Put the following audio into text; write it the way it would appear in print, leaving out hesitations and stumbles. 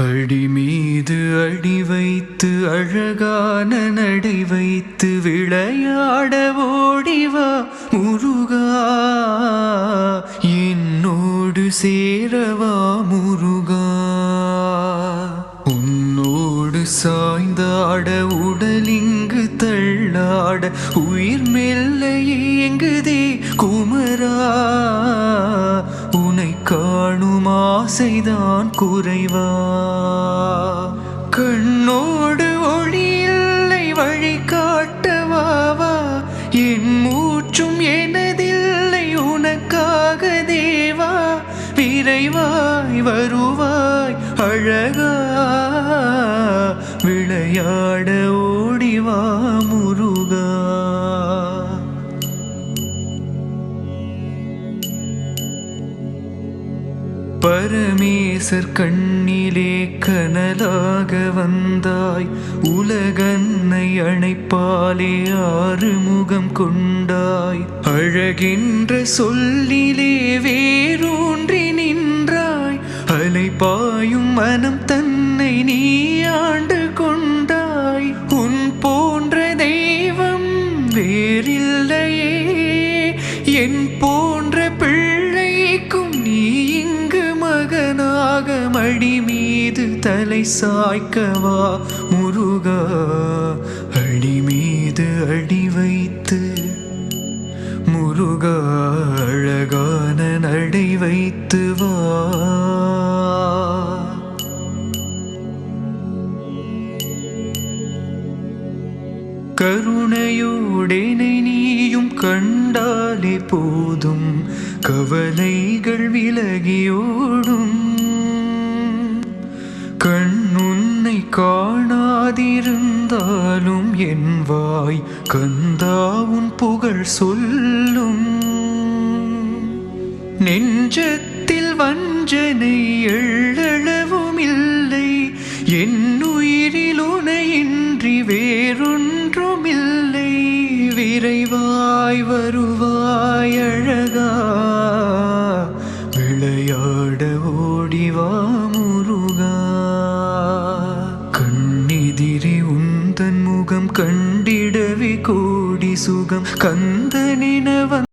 அடி மீது அடி வைத்து அழகான நடை வைத்து விளையாட ஓடிவா முருகா, என்னோடு சேரவா முருகா. உன்னோடு சாய்ந்தாட உடலிங்கு தள்ளாட உயிர் மெல்ல ஏங்குதே குமரா, உனை காணும் ஆசைதான் குறைவா. கண்ணோடு ஒளி இல்லை வழி காட்டவாவா, என் மூச்சும் எனதில்லை உனக்காக தேவா. விரைவாய் வருவாய் அழகா, விளையாட ஓடிவா முருகா. பரமேசர் கண்ணிலே கனலாக வந்தாய், உலகன்னை அணைப்பாலே ஆறுமுகம் கொண்டாய். அழகென்ற சொல்லிலே வேரூன்றி நின்றாய், அலைபாயும் மனம் தன்னை நீ ஆண்டு கொண்டாய். உன் போன்ற தெய்வம் வேறில்லையே, என் போன்ற பிள்ளைக்கும் நீ இங்கு மகனாக மடி மீது தலை சாய்க்கவா முருகா. அடி மீது அடி வைத்து முருகா, அழகான நடை வைத்து வா. கருணையோடெனை நீயும் கண்டாலே போதும், கவலைகள் விலகியோடும். கண்ணுன்னை காணாதிருந்தாலும் என் வாய் கந்தாவுன் புகழ் சொல்லும். நெஞ்சத்தில் வஞ்சனை எள்ளளவும் இல்லை, என் உயிரில் உனையின்றி வேறொன்றுமில்லை. விரைவாய் வருவாய் அழகா, விளையாட ஓடிவா முருகா. கண்ணெதிரே உந்தன் முகம் கண்டிடவே கோடி சுகம், கந்தனென